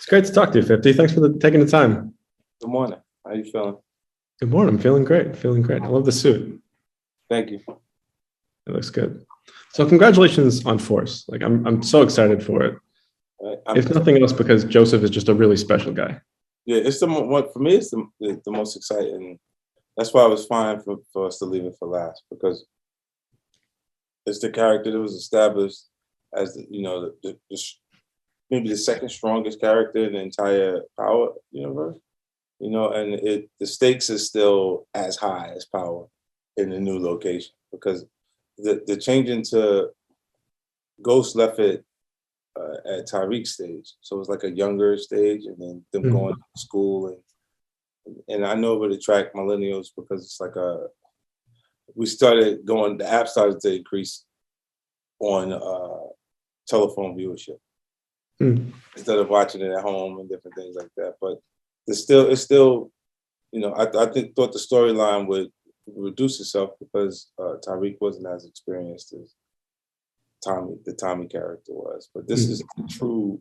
It's great to talk to you, 50. Thanks for taking the time. Good morning. How you feeling? Good morning. I'm feeling great. Feeling great. I love the suit. Thank you. It looks good. So congratulations on Force. Like I'm so excited for it. If nothing else, because Joseph is just a really special guy. Yeah, it's for me. It's the most exciting. That's why I was fine for us to leave it for last, because it's the character that was established as maybe the second strongest character in the entire Power universe. And the stakes is still as high as Power in the new location, because the change into Ghost left it at Tyreek's stage, so it was like a younger stage, and then them going to school, and I know it would attract millennials because it's like the app started to increase on telephone viewership instead of watching it at home and different things like that. But it's still I thought the storyline would reduce itself because Tyreek wasn't as experienced as the Tommy character was. But this is a true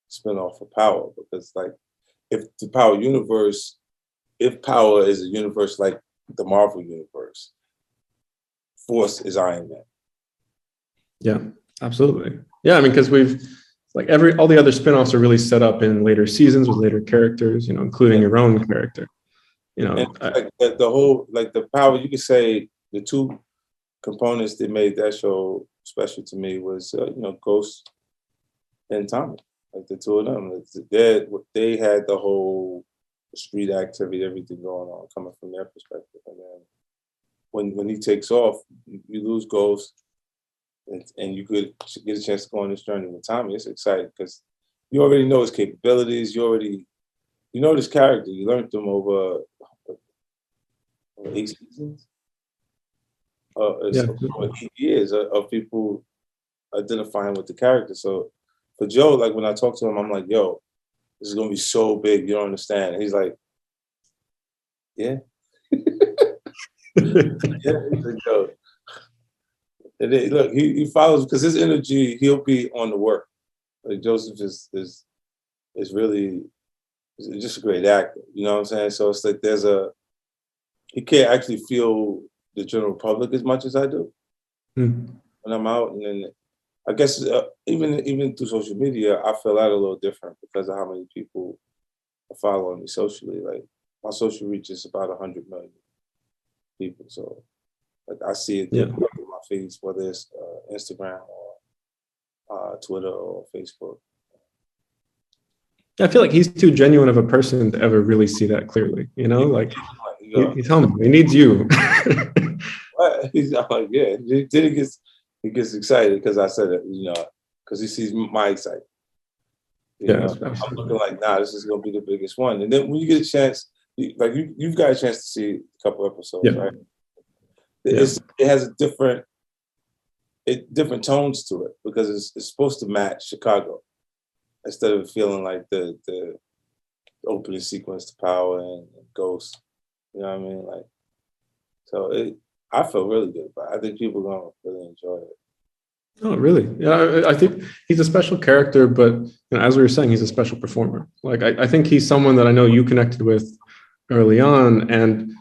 spinoff of Power, because like if Power is a universe like the Marvel universe, Force is Iron Man. Yeah, absolutely. Yeah, I mean, because all the other spinoffs are really set up in later seasons with later characters, including your own character. And the Power, you could say the two components that made that show special to me was Ghost and Tommy, like the two of them. They had the whole street activity, everything going on coming from their perspective, and then when he takes off, you lose Ghost, and you could get a chance to go on this journey with Tommy. It's exciting because you already know his capabilities. You know this character. You learned them over 8 seasons. 8 years of people identifying with the character. So for Joe, like when I talk to him, I'm like, yo, this is gonna be so big, you don't understand. And he's like, yeah. Yeah, he's like, yo. And then, look, he follows, because his energy, he'll be on the work. Like Joseph is really just a great actor. You know what I'm saying? So it's like he can't actually feel the general public as much as I do when I'm out. And then I guess even through social media, I feel that a little different because of how many people are following me socially. Like my social reach is about 100 million people. So like I see it in my feeds, whether it's Instagram or Twitter or Facebook. I feel like he's too genuine of a person to ever really see that clearly. Like he's humble. He needs you. He's like, yeah. Then he gets excited because I said it, because he sees my excitement. I'm looking like, nah, this is gonna be the biggest one. And then when you get a chance, you've got a chance to see a couple episodes, right? It has a different tones to it because it's supposed to match Chicago instead of feeling like the opening sequence to Power and Ghost. You know what I mean? Like, so I feel really good about it. I think people are gonna really enjoy it. Oh, really? Yeah, I think he's a special character, but as we were saying, he's a special performer. Like I think he's someone that I know you connected with early on, and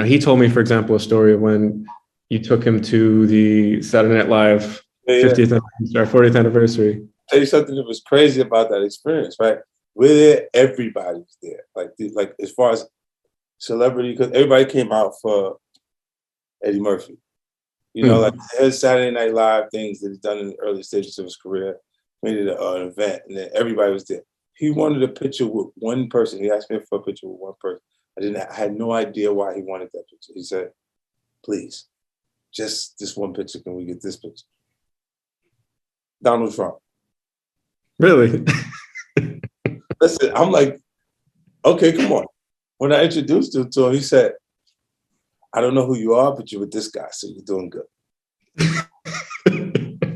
he told me, for example, a story of when you took him to the Saturday Night Live 50th or 40th anniversary. I'll tell you something that was crazy about that experience, right? We're there, everybody's there. Like as far as celebrity, because everybody came out for Eddie Murphy. Like his Saturday Night Live things that he's done in the early stages of his career, made it an event, and then everybody was there. He wanted a picture with one person. He asked me for a picture with one person. I had no idea why he wanted that picture. He said, please, just this one picture. Can we get this picture? Donald Trump. Really? Listen, I'm like, okay, come on. When I introduced him to him, he said, I don't know who you are, but you're with this guy, so you're doing good.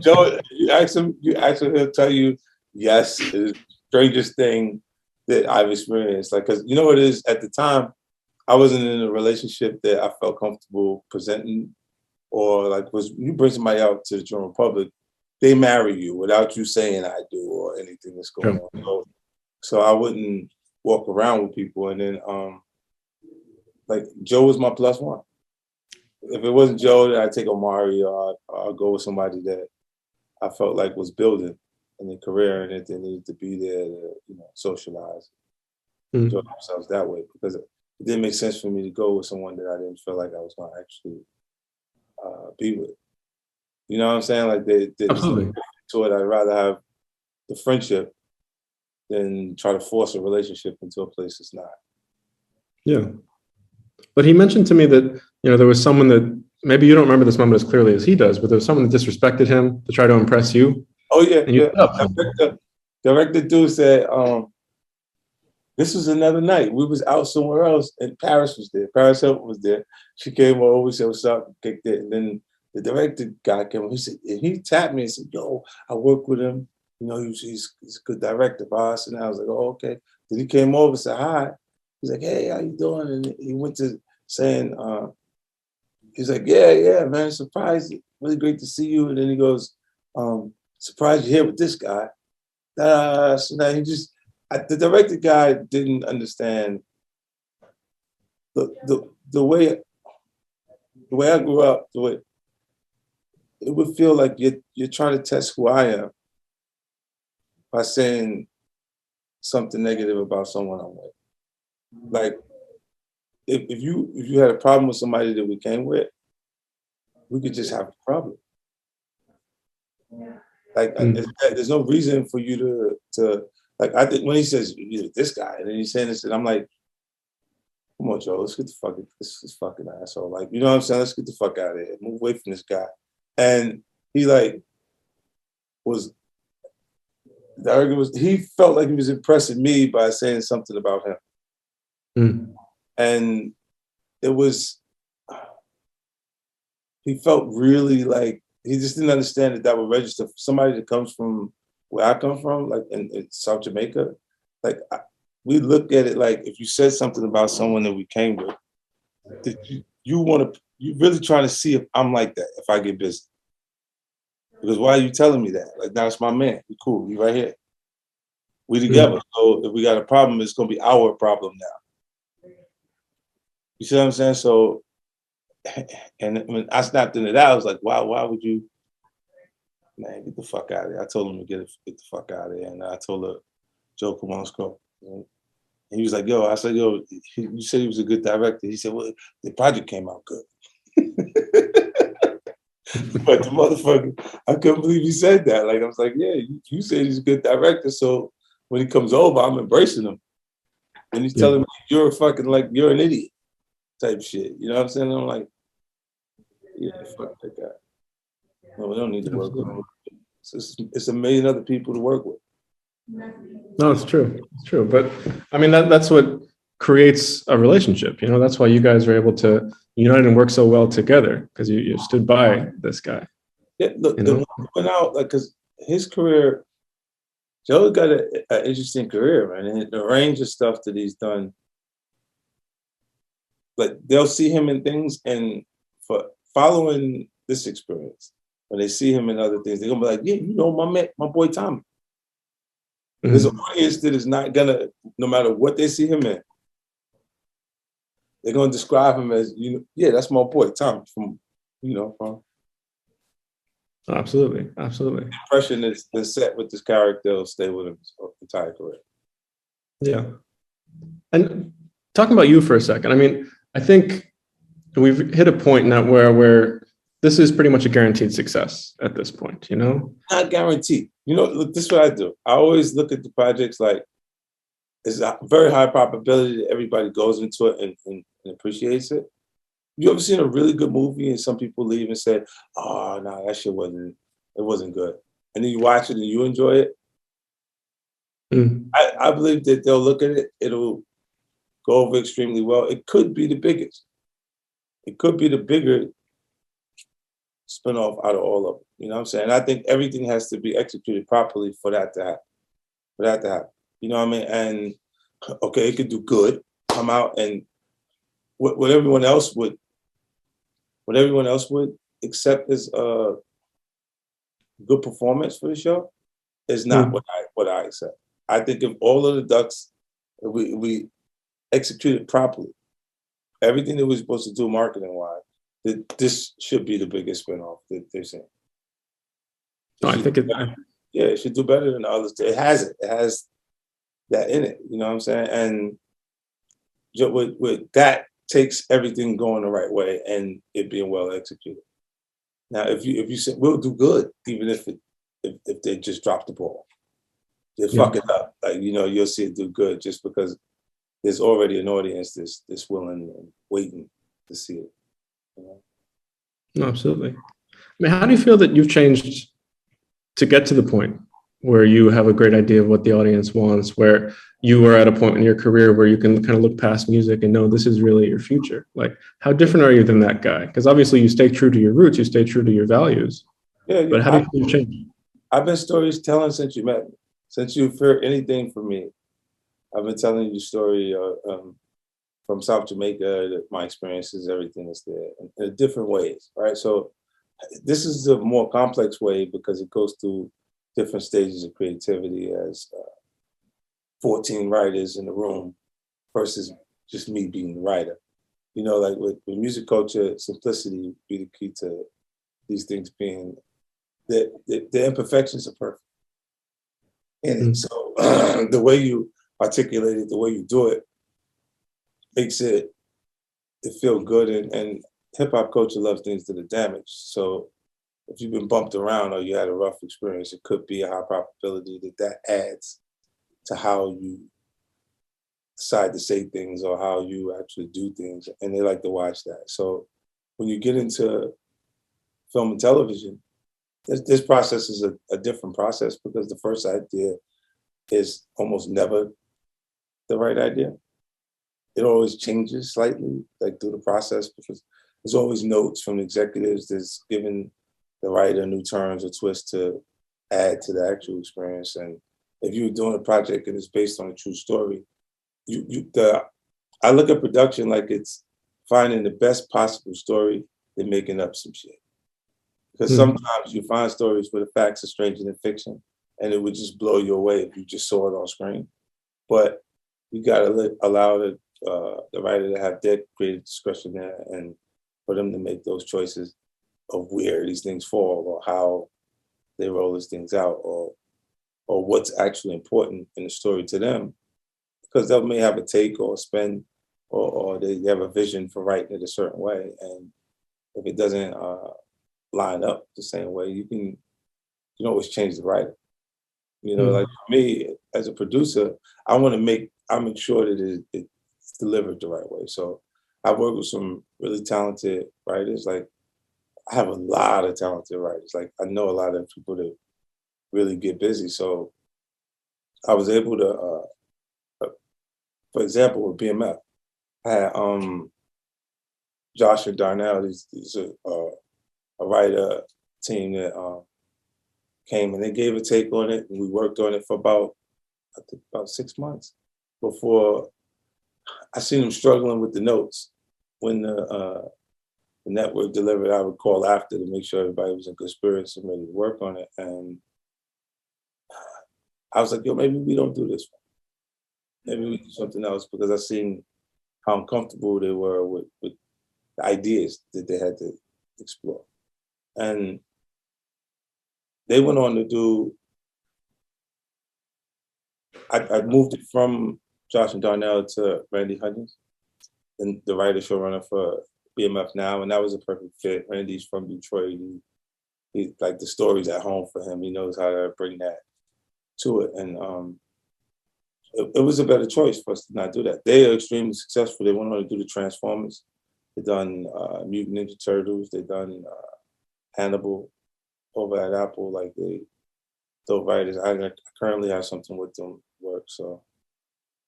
Joe, you ask him, he'll tell you, yes, it is the strangest thing that I've experienced. Like, because you know what it is, at the time, I wasn't in a relationship that I felt comfortable presenting, or like you bring somebody out to the general public, they marry you without you saying I do or anything that's going on. So so I wouldn't walk around with people. And then like Joe was my plus one. If it wasn't Joe, then I'd take Omari, or I'll go with somebody that I felt like was building in their career and that they needed to be there to, socialize, enjoy Mm. themselves that way. Because it didn't make sense for me to go with someone that I didn't feel like I was going to actually be with. You know what I'm saying? Like there's no Absolutely. to it. I'd rather have the friendship than try to force a relationship into a place it's not. Yeah. But he mentioned to me that, there was someone that, maybe you don't remember this moment as clearly as he does, but there was someone that disrespected him to try to impress you. Oh yeah, And you yeah. put up for him. Director dude said, this was another night. We was out somewhere else, and Paris was there. Paris Hilton was there. She came over, said, "What's up?" Kicked it, and then the director guy came over. He said, and he tapped me and said, "Yo, I work with him. He's a good director, boss." And I was like, "Oh, okay." Then he came over and said, "Hi." He's like, "Hey, how you doing?" And he went to saying, he's like, "Yeah, yeah, man, surprised. Really great to see you." And then he goes, "Surprised you're here with this guy." So now the director guy didn't understand the way I grew up. The way it would feel like you're trying to test who I am by saying something negative about someone I'm with. Like if you had a problem with somebody that we came with, we could just have a problem. Like Mm. there's no reason for you to like. I think when he says you're this guy, and then he's saying this, and I'm like, come on, Joe, let's get the fucking this fucking asshole. Like, you know what I'm saying? Let's get the fuck out of here. Move away from this guy. And he like was the argument was he felt like he was impressing me by saying something about him. Mm. And it was he felt really like he just didn't understand that would register for somebody that comes from where I come from, like in South Jamaica. Like we look at it like if you said something about someone that we came with, that you want to, you really trying to see if I'm like that, if I get busy. Because why are you telling me that? Like, that's my man. We cool. We right here. We together. Mm. So if we got a problem, it's gonna be our problem now. You see what I'm saying? So, and when I snapped into that, I was like, wow, why would you, man, get the fuck out of here. I told him to get the fuck out of here. And I told her, Joe, come on, let's go. And he was like, yo, I said, yo, you said he was a good director. He said, well, the project came out good. But the motherfucker, I couldn't believe he said that. Like, I was like, yeah, you said he's a good director. So when he comes over, I'm embracing him. And he's Yeah. telling me, you're fucking like, you're an idiot type shit. You know what I'm saying? And I'm like, yeah, fuck that guy. No, we don't need to work with him. It's a million other people to work with. No, it's true. It's true. But I mean, that's what creates a relationship. That's why you guys are able to unite and work so well together, because you stood by this guy. Yeah, look, You know? went out, like, because his career, Joe got an interesting career, man. And the range of stuff that he's done, like, they'll see him in things, and for following this experience, when they see him in other things, they're gonna be like, yeah, my man, my boy Tommy. There's an Mm. audience that is not gonna, no matter what they see him in, they're gonna describe him as, yeah, that's my boy Tommy from, from Absolutely. Absolutely. the impression that's been set with this character will stay with him his entire career. Yeah. And talking about you for a second, I mean, I think we've hit a point now where this is pretty much a guaranteed success at this point, Not guaranteed. Look, this is what I do. I always look at the projects like it's a very high probability that everybody goes into it and appreciates it. You ever seen a really good movie and some people leave and say, "Oh no, that shit wasn't good," and then you watch it and you enjoy it? Mm. I believe that they'll look at it, it'll go over extremely well. It could be the biggest. It could be the bigger spinoff out of all of them. You know what I'm saying? I think everything has to be executed properly for that to happen. For that to happen. You know what I mean? And okay, it could do good, come out and what everyone else would accept as a good performance for the show is not Mm. what I accept. I think if all of the ducks, we executed properly, everything that we're supposed to do marketing wise, this should be the biggest spinoff that they're saying. No, I think it. Yeah, it should do better than the others. It has it. It has that in it. You know what I'm saying? And with that takes everything going the right way and it being well executed. Now, if you say we'll do good, even if they just drop the ball, they fuck it up. Like you'll see it do good just because there's already an audience that's willing and waiting to see it. You know? No, absolutely. I mean, how do you feel that you've changed to get to the point where you have a great idea of what the audience wants, where you are at a point in your career where you can kind of look past music and know this is really your future? Like, how different are you than that guy? Because obviously you stay true to your roots, you stay true to your values. Yeah, but how do you feel you've changed? I've been storytelling since you met me. Since you've heard anything from me, I've been telling you the story from South Jamaica, my experiences, everything that's there in different ways, right? So this is a more complex way because it goes through different stages of creativity as 14 writers in the room versus just me being the writer. Like with music culture, simplicity be the key to these things being that the imperfections are perfect in it. So the way you articulate it, the way you do it, makes it feel good. And hip hop culture loves things that are damaged. So if you've been bumped around or you had a rough experience, it could be a high probability that adds to how you decide to say things or how you actually do things. And they like to watch that. So when you get into film and television, this process is a different process because the first idea is almost never the right idea. It always changes slightly, like through the process, because there's always notes from the executives that's giving the writer new turns or twists to add to the actual experience. And if you're doing a project and it's based on a true story, I look at production like it's finding the best possible story and making up some shit. Because sometimes you find stories where the facts are stranger than fiction, and it would just blow you away if you just saw it on screen. But you gotta allow the writer to have their creative discretion there, and for them to make those choices of where these things fall, or how they roll these things out, or what's actually important in the story to them, because they may have a take or a spin, or they have a vision for writing it a certain way, and if it doesn't line up the same way, you can always change the writer. Like for me as a producer, I make sure that it's delivered the right way. So I work with some really talented writers. Like I have a lot of talented writers. Like I know a lot of people that really get busy. So I was able to, for example, with BMF, I had Josh and Darnell. These are a writer team that came and they gave a take on it, and we worked on it for I think about 6 months before I seen them struggling with the notes. When the network delivered, I would call after to make sure everybody was in good spirits and ready to work on it. And I was like, yo, maybe we don't do this one. Maybe we do something else, because I seen how uncomfortable they were with the ideas that they had to explore. And they went on to do, I moved it from Josh and Darnell to Randy Hudgens, and the writer showrunner for BMF now, and that was a perfect fit. Randy's from Detroit. He like the stories at home for him. He knows how to bring that to it, and it was a better choice for us to not do that. They are extremely successful. They went on to do the Transformers. They've done Mutant Ninja Turtles. They've done Hannibal over at Apple. Like those writers, I currently have something with them work, so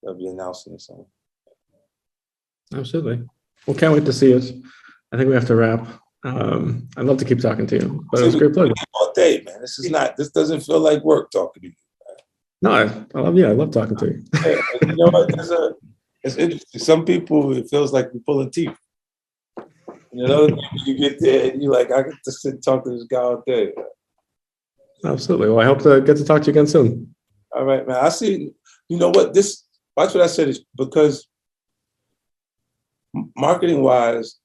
they'll be announcing it soon. Absolutely. Well, can't wait to see it. I think we have to wrap. I'd love to keep talking to you, but it was a great pleasure. All day, man. This doesn't feel like work talking to you. No, I love talking to you. Yeah, you know what? It's interesting. Some people, it feels like you're pulling teeth. You get there and you're like, I get to sit and talk to this guy all day. Absolutely. Well, I hope to get to talk to you again soon. All right, man. I see. You know what? Watch what I said is because marketing wise,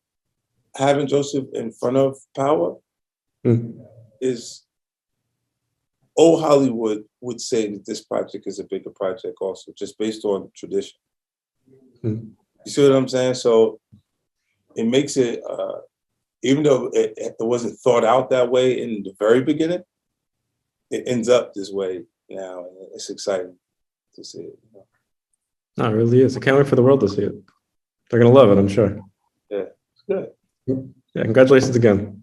having Joseph in front of Power Mm, is old Hollywood would say that this project is a bigger project also, just based on tradition. mm. You see what I'm saying? So it makes it, even though it wasn't thought out that way in the very beginning, it ends up this way now. And it's exciting to see it. No, it really is. I can't wait for the world to see it. They're gonna love it, I'm sure. Yeah, it's good. Yeah, congratulations again.